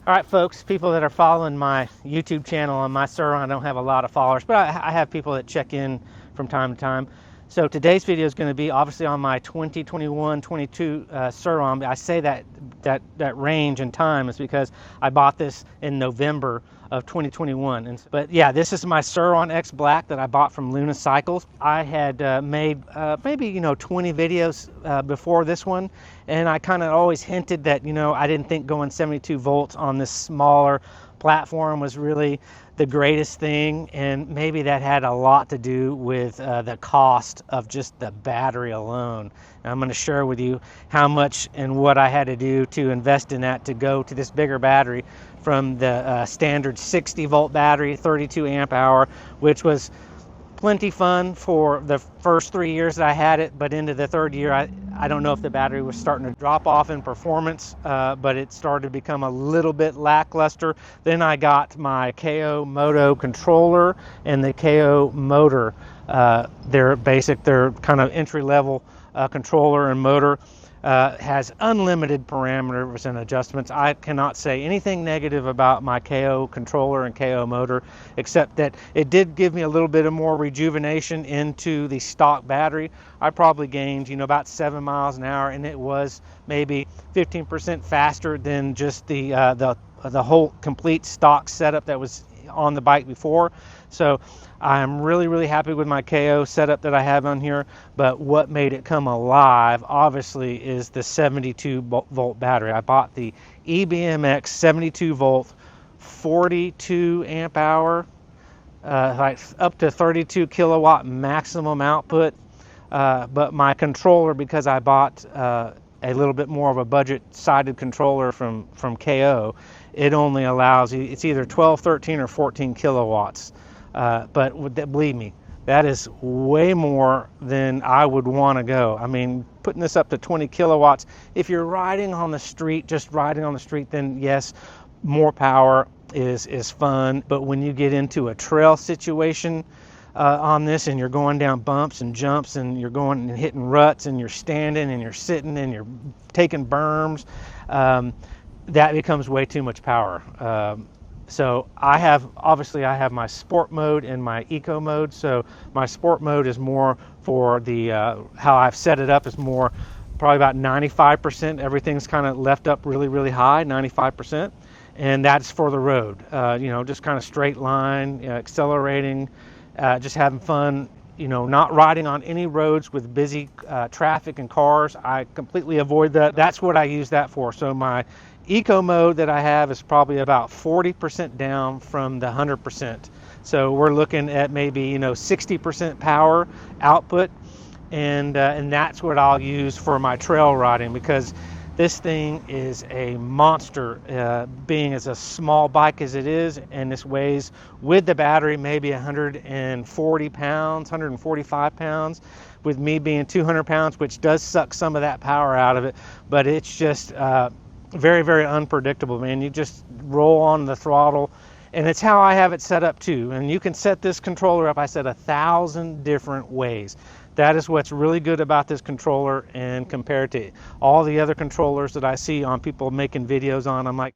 All right, folks, people that are following my YouTube channel on my Sur-Ron, I don't have a lot of followers, but I have people that check in from time to time. So today's video is going to be obviously on my 2021-22 Sur-Ron. I say that range in time is because I bought this in November of 2021. But yeah, this is my Surron X Black that I bought from Luna Cycles. I had made maybe 20 videos before this one, and I kind of always hinted that I didn't think going 72 volts on this smaller platform was really the greatest thing, and maybe that had a lot to do with the cost of just the battery alone. And I'm going to share with you how much and what I had to do to invest in that to go to this bigger battery from the standard 60 volt battery, 32 amp hour, which was plenty fun for the first 3 years that I had it, but into the third year, I don't know if the battery was starting to drop off in performance, but it started to become a little bit lackluster. Then I got my e-moto controller and the e-moto motor. They're kind of entry-level controller and motor. Has unlimited parameters and adjustments. I cannot say anything negative about my KO controller and KO motor, except that it did give me a little bit of more rejuvenation into the stock battery. I probably gained, about 7 miles an hour, and it was maybe 15% faster than just the whole complete stock setup that was on the bike before. So I'm really happy with my KO setup that I have on here, but what made it come alive obviously is the 72 volt battery. I bought the EBMX 72 volt 42 amp hour, like up to 32 kilowatt maximum output, but my controller, because I bought a little bit more of a budget sided controller from KO, it only allows, it's either 12, 13 or 14 kilowatts. But believe me, that is way more than I would want to go. I mean, putting this up to 20 kilowatts, if you're riding on the street, just riding on the street, then yes, more power is fun. But when you get into a trail situation on this, and you're going down bumps and jumps, and you're going and hitting ruts, and you're standing and you're sitting and you're taking berms, that becomes way too much power. So I have my sport mode and my eco mode. So my sport mode is more for the how I've set it up is more probably about 95%. Everything's kind of left up really high, 95%, and that's for the road. Just kind of straight line, accelerating, just having fun. Not riding on any roads with busy traffic and cars. I completely avoid that. That's what I use that for. So my eco mode that I have is probably about 40% down from the 100%. So we're looking at maybe 60% power output, and that's what I'll use for my trail riding, because this thing is a monster, being as a small bike as it is, and this weighs with the battery maybe 140 pounds, 145 pounds, with me being 200 pounds, which does suck some of that power out of it, but it's just very unpredictable, man. You just roll on the throttle, and it's how I have it set up too. And you can set this controller up, I said, 1,000 different ways. That is what's really good about this controller, and compared to all the other controllers that I see on people making videos on, I'm like,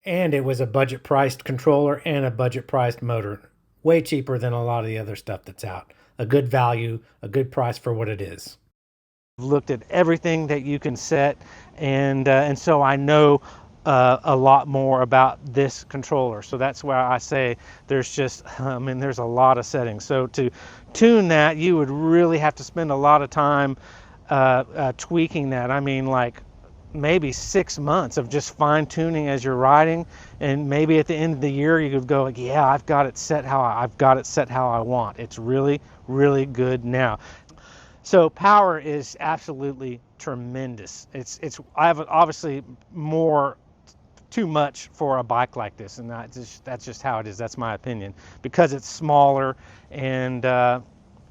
and it was a budget priced controller and a budget priced motor. Way cheaper than a lot of the other stuff that's out. A good value, a good price for what it is. I've looked at everything that you can set, and so I know a lot more about this controller. So that's why I say there's there's a lot of settings. So to tune that, you would really have to spend a lot of time tweaking that. I mean, like maybe 6 months of just fine tuning as you're riding, and maybe at the end of the year you could go like, yeah, I've got it set how I want. It's really good now. So power is absolutely tremendous. I have obviously too much for a bike like this, and that's just how it is. That's my opinion, because it's smaller, and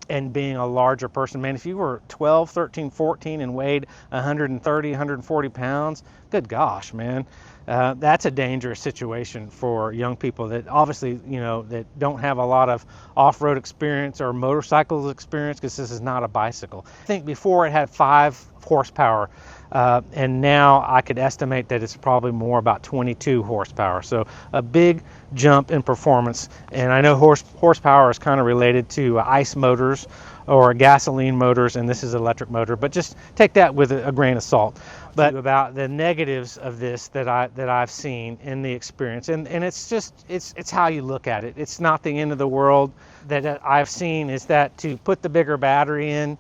and being a larger person. Man, if you were 12, 13, 14 and weighed 130, 140 pounds, good gosh, man. That's a dangerous situation for young people that obviously, you know, that don't have a lot of off-road experience or motorcycles experience, because this is not a bicycle. I think before it had 5 horsepower, and now I could estimate that it's probably more about 22 horsepower. So a big jump in performance. And I know horsepower is kind of related to ice motors or gasoline motors, and this is an electric motor, but just take that with a grain of salt. But about the negatives of this that I've seen in the experience, and it's just it's how you look at it. It's not the end of the world. That I've seen is that to put the bigger battery in,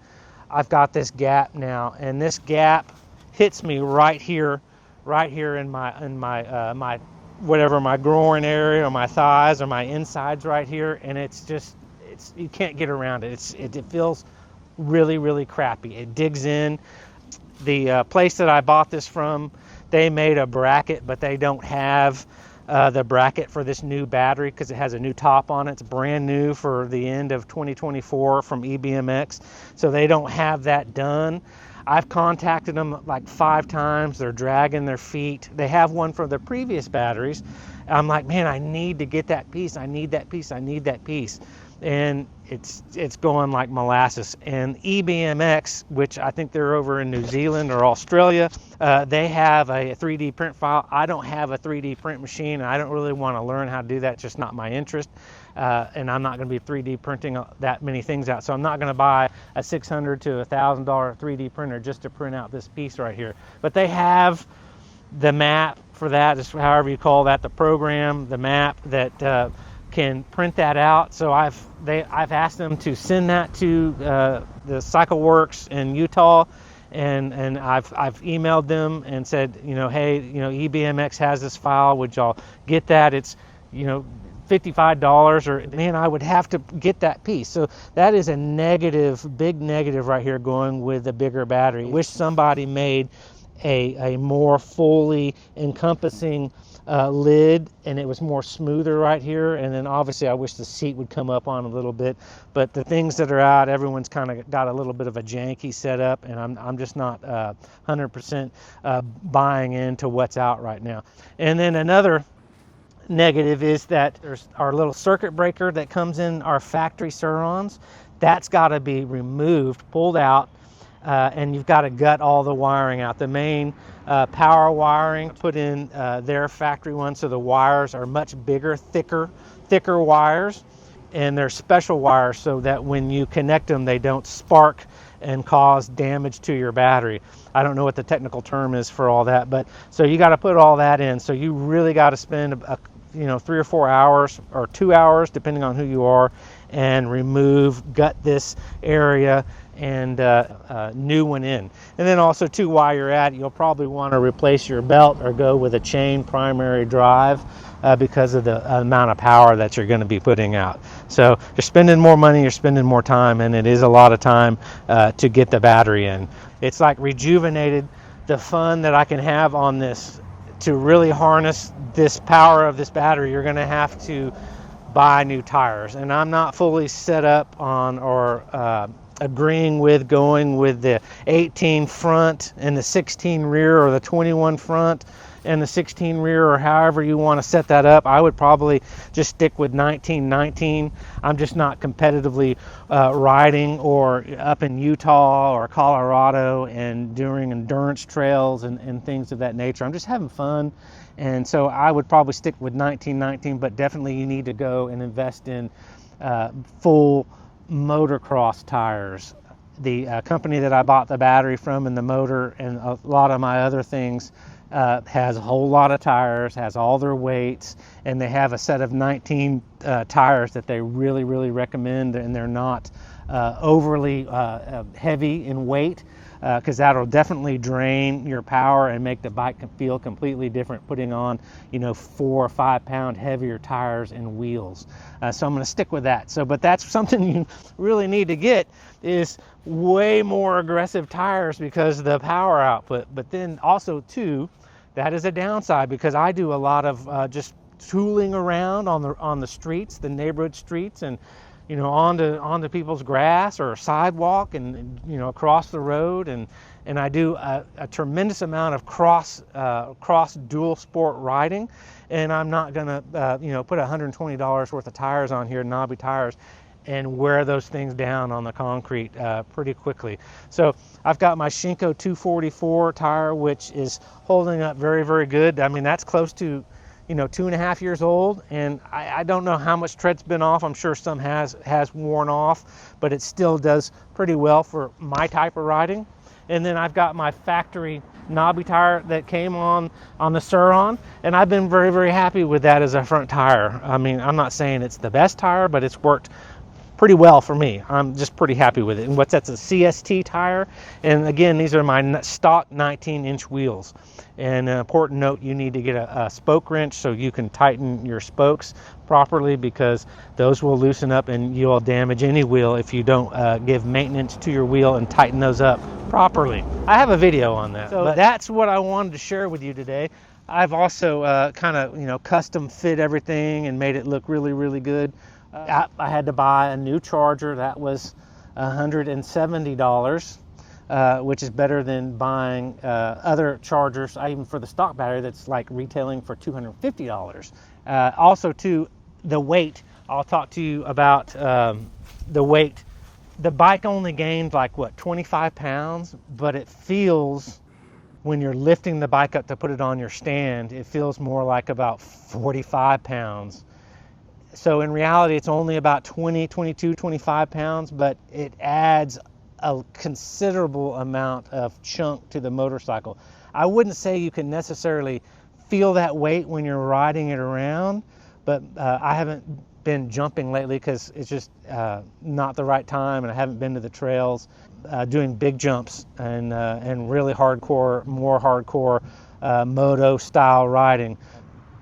I've got this gap now, and this gap hits me right here in my whatever, my groin area or my thighs or my insides right here, and it's you can't get around it. It feels really, really crappy. It digs in. The place that I bought this from, they made a bracket, but they don't have the bracket for this new battery because it has a new top on it. It's brand new for the end of 2024 from EBMX, so they don't have that done. I've contacted them like 5 times. They're dragging their feet. They have one for the previous batteries. I'm like, man, I need to get that piece. I need that piece. I need that piece. And it's going like molasses. And EBMX, which I think they're over in New Zealand or Australia, they have a 3D print file. I don't have a 3D print machine, and I don't really want to learn how to do that. It's just not my interest. And I'm not going to be 3D printing that many things out. So I'm not going to buy a $600 to $1,000 3D printer just to print out this piece right here. But they have the map for that, just however you call that, the program, the map that can print that out. So I've asked them to send that to the Cycle Works in Utah, and I've emailed them and said, you know, hey, you know, EBMX has this file. Would y'all get that? It's, you know, $55, or man, I would have to get that piece. So that is a negative, big negative right here going with the bigger battery. Wish somebody made a more fully encompassing lid, and it was more smoother right here. And then obviously I wish the seat would come up on a little bit, but the things that are out, everyone's kind of got a little bit of a janky setup, and I'm just not 100% buying into what's out right now. And then another negative is that there's our little circuit breaker that comes in our factory Sur-Rons. That's got to be removed, pulled out, and you've got to gut all the wiring out. The main power wiring, put in their factory one, so the wires are much bigger, thicker wires, and they're special wires so that when you connect them, they don't spark and cause damage to your battery. I don't know what the technical term is for all that, but so you got to put all that in. So you really got to spend 3 or 4 hours or 2 hours, depending on who you are, and gut this area and new one in. And then also too, while you're at it, you'll probably want to replace your belt or go with a chain primary drive because of the amount of power that you're going to be putting out. So you're spending more money, you're spending more time, and it is a lot of time to get the battery in. It's like rejuvenated the fun that I can have on this. To really harness this power of this battery, you're going to have to buy new tires, and I'm not fully set up on or agreeing with going with the 18 front and the 16 rear, or the 21 front and the 16 rear, or however you want to set that up. I would probably just stick with 1919. I'm just not competitively riding or up in Utah or Colorado and doing endurance trails and things of that nature. I'm just having fun, and so I would probably stick with 1919, but definitely you need to go and invest in full motocross tires. The company that I bought the battery from and the motor and a lot of my other things has a whole lot of tires, has all their weights, and they have a set of 19 tires that they really, really recommend, and they're not overly heavy in weight, because that'll definitely drain your power and make the bike feel completely different putting on 4 or 5 pound heavier tires and wheels. So I'm going to stick with that. But that's something you really need to get, is way more aggressive tires because of the power output. But then also too, that is a downside, because I do a lot of just tooling around on the streets, the neighborhood streets, and onto people's grass or sidewalk, and across the road, and I do a tremendous amount of cross dual sport riding, and I'm not gonna put $120 worth of tires on here, knobby tires, and wear those things down on the concrete pretty quickly. So I've got my Shinko 244 tire, which is holding up very, very good. I mean, that's close to 2.5 years old, and I don't know how much tread's been off. I'm sure some has worn off, but it still does pretty well for my type of riding. And then I've got my factory knobby tire that came on the Sur-Ron, and I've been very, very happy with that as a front tire. I mean, I'm not saying it's the best tire, but it's worked pretty well for me. I'm just pretty happy with it. And that's a CST tire, and again, these are my stock 19-inch wheels. And an important note, you need to get a spoke wrench so you can tighten your spokes properly, because those will loosen up and you'll damage any wheel if you don't give maintenance to your wheel and tighten those up properly. I have a video on that. So that's what I wanted to share with you today. I've also kind of custom fit everything and made it look really, really good. I had to buy a new charger. That was $170, which is better than buying other chargers, even for the stock battery, that's like retailing for $250. Also, too, the weight. I'll talk to you about the weight. The bike only gained like 25 pounds, but it feels, when you're lifting the bike up to put it on your stand, it feels more like about 45 pounds. So in reality, it's only about 22, 25 pounds, but it adds a considerable amount of chunk to the motorcycle. I wouldn't say you can necessarily feel that weight when you're riding it around, but I haven't been jumping lately because it's just not the right time, and I haven't been to the trails doing big jumps and really hardcore, more hardcore moto style riding.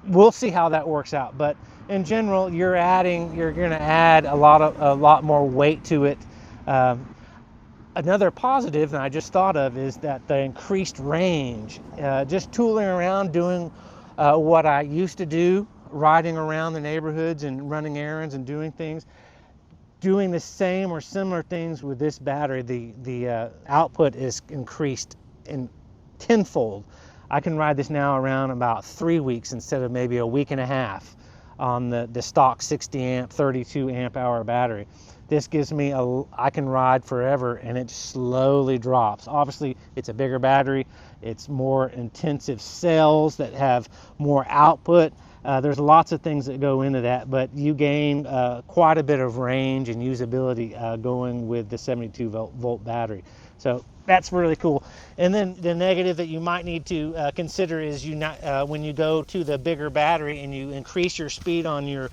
We'll see how that works out, but in general, you're going to add a lot more weight to it. Another positive that I just thought of is that the increased range. Just tooling around, doing what I used to do, riding around the neighborhoods and running errands and doing things, doing the same or similar things with this battery, the output is increased in tenfold. I can ride this now around about 3 weeks instead of maybe a week and a half on the stock 60 amp 32 amp hour battery. This gives me I can ride forever, and it slowly drops. Obviously, it's a bigger battery, it's more intensive cells that have more output. There's lots of things that go into that, but you gain quite a bit of range and usability going with the 72 volt battery. So that's really cool. And then the negative that you might need to consider is when you go to the bigger battery and you increase your speed on your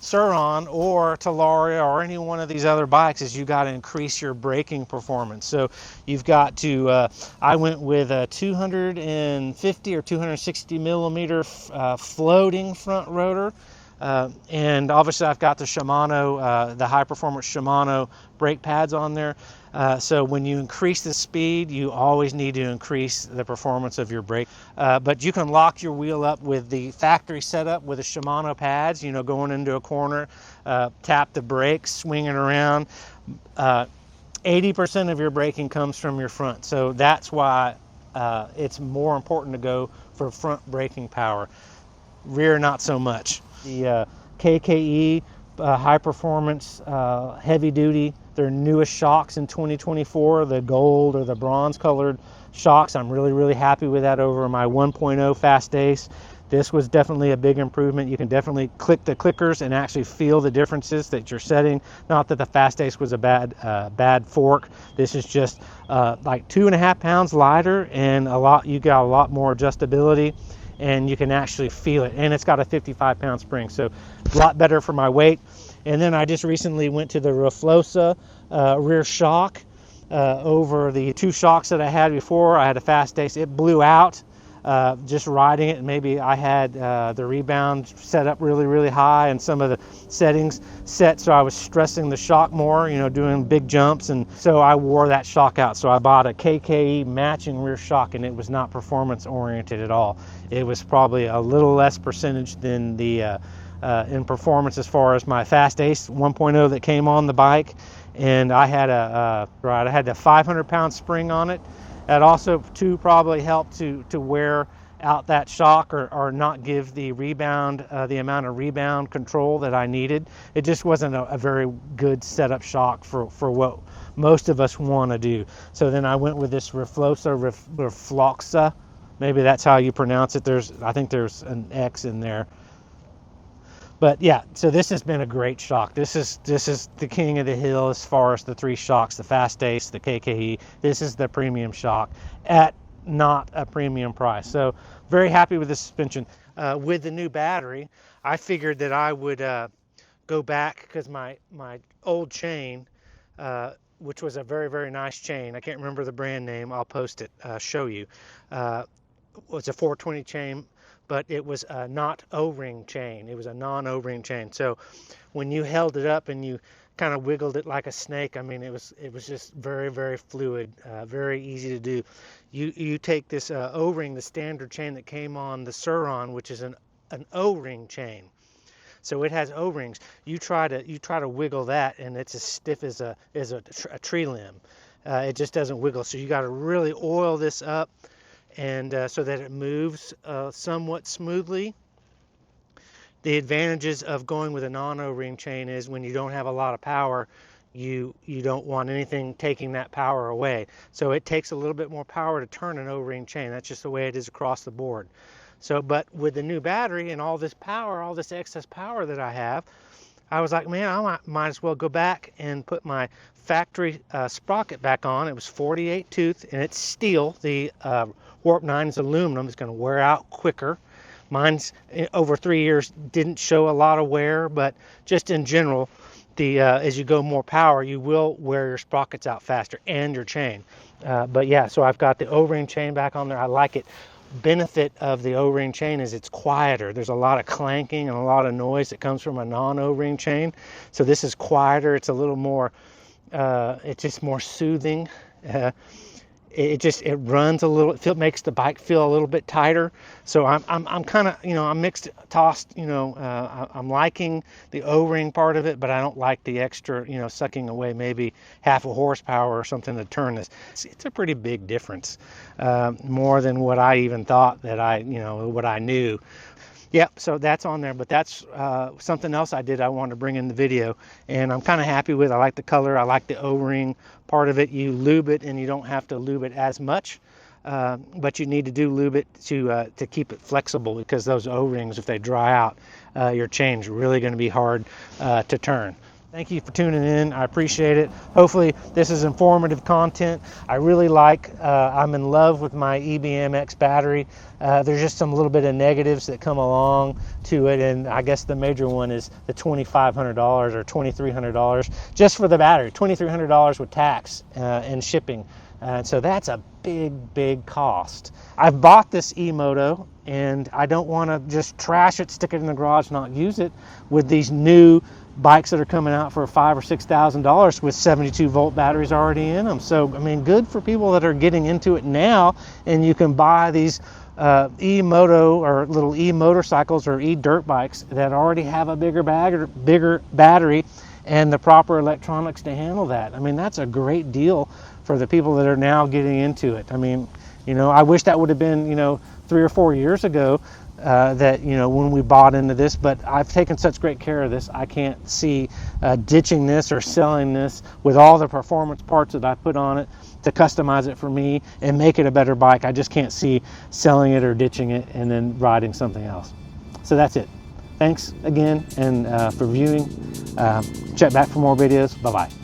Sur-Ron or Talaria or any one of these other bikes, is you got to increase your braking performance. So you've got to, I went with a 250 or 260 millimeter floating front rotor. And obviously I've got the Shimano, the high performance Shimano brake pads on there. So when you increase the speed, you always need to increase the performance of your brake. But you can lock your wheel up with the factory setup with the Shimano pads, going into a corner, tap the brakes, swing it around. 80% of your braking comes from your front. So that's why it's more important to go for front braking power. Rear, not so much. The KKE high performance heavy duty, their newest shocks in 2024, the gold or the bronze colored shocks. I'm really, really happy with that over my 1.0 Fast Ace. This was definitely a big improvement. You can definitely click the clickers and actually feel the differences that you're setting. Not that the Fast Ace was a bad fork. This is just like 2.5 pounds lighter, and you got a lot more adjustability, and you can actually feel it. And it's got a 55-pound spring, so a lot better for my weight. And then I just recently went to the Reflosa rear shock over the 2 shocks that I had before. I had a Fast Ace. It blew out just riding it. Maybe I had the rebound set up really, really high, and some of the settings set so I was stressing the shock more, doing big jumps, and so I wore that shock out. So I bought a KKE matching rear shock, and it was not performance oriented at all. It was probably a little less percentage than the in performance as far as my Fast Ace 1.0 that came on the bike, and I had I had the 500-pound spring on it. That also too probably helped to wear out that shock, or not give the rebound, the amount of rebound control that I needed. It just wasn't a very good setup shock for what most of us want to do. So then I went with this Refloxa, maybe that's how you pronounce it. I think there's an X in there. But yeah, so this has been a great shock. This is the king of the hill as far as the 3 shocks, the Fast Ace, the KKE. This is the premium shock at not a premium price. So very happy with the suspension. With the new battery, I figured that I would go back, because my old chain, which was a very, very nice chain, I can't remember the brand name, I'll post it, show you, was a 420 chain, but it was not O-ring chain. It was a non-O-ring chain. So when you held it up and you kind of wiggled it like a snake, I mean, it was just very, very fluid, very easy to do. You take this O-ring, the standard chain that came on the Sur-Ron, which is an O-ring chain. So it has O-rings. You try to wiggle that, and it's as stiff as a tree limb. It just doesn't wiggle. So you got to really oil this up, and so that it moves somewhat smoothly. The advantages of going with a non-O-ring chain is when you don't have a lot of power, you don't want anything taking that power away. So it takes a little bit more power to turn an O-ring chain. That's just the way it is across the board. So, but with the new battery and all this power, all this excess power that I have, I was like, man, I might as well go back and put my factory sprocket back on. It was 48 tooth, and it's steel. The Warp 9 is aluminum. It's going to wear out quicker. Mine's over 3 years didn't show a lot of wear, but just in general, as you go more power, you will wear your sprockets out faster and your chain. But yeah, so I've got the O-ring chain back on there. I like it. Benefit of the O-ring chain is it's quieter. There's a lot of clanking and a lot of noise that comes from a non-O-ring chain. So this is quieter. It's a little more, it's just more soothing. It runs a little. It makes the bike feel a little bit tighter. So I'm kind of, I'm mixed, tossed. I'm liking the O-ring part of it, but I don't like the extra, sucking away maybe half a horsepower or something to turn this. It's a pretty big difference, more than what I even thought that what I knew. Yep, so that's on there, but that's something else I wanted to bring in the video, and I'm kind of happy with. I like the color, I like the O-ring part of it. You lube it, and you don't have to lube it as much, but you need to lube it to keep it flexible, because those O-rings, if they dry out, your chain's really going to be hard to turn. Thank you for tuning in. I appreciate it. Hopefully this is informative content. I really I'm in love with my EBMX battery. There's just some little bit of negatives that come along to it, and I guess the major one is the $2,500 or $2,300 just for the battery. $2,300 with tax and shipping. So that's a big cost. I've bought this e-moto, and I don't want to just trash it, stick it in the garage, not use it with these new bikes that are coming out for $5,000 or $6,000 with 72 volt batteries already in them. So I mean, good for people that are getting into it now, and you can buy these e-moto or little e-motorcycles or e-dirt bikes that already have a bigger battery and the proper electronics to handle that. I mean, that's a great deal for the people that are now getting into it. I mean, I wish that would have been 3 or 4 years ago, that when we bought into this, but I've taken such great care of this, I can't see ditching this or selling this with all the performance parts that I put on it to customize it for me and make it a better bike. I just can't see selling it or ditching it and then riding something else. So that's it. Thanks again and for viewing. Check back for more videos. Bye-bye.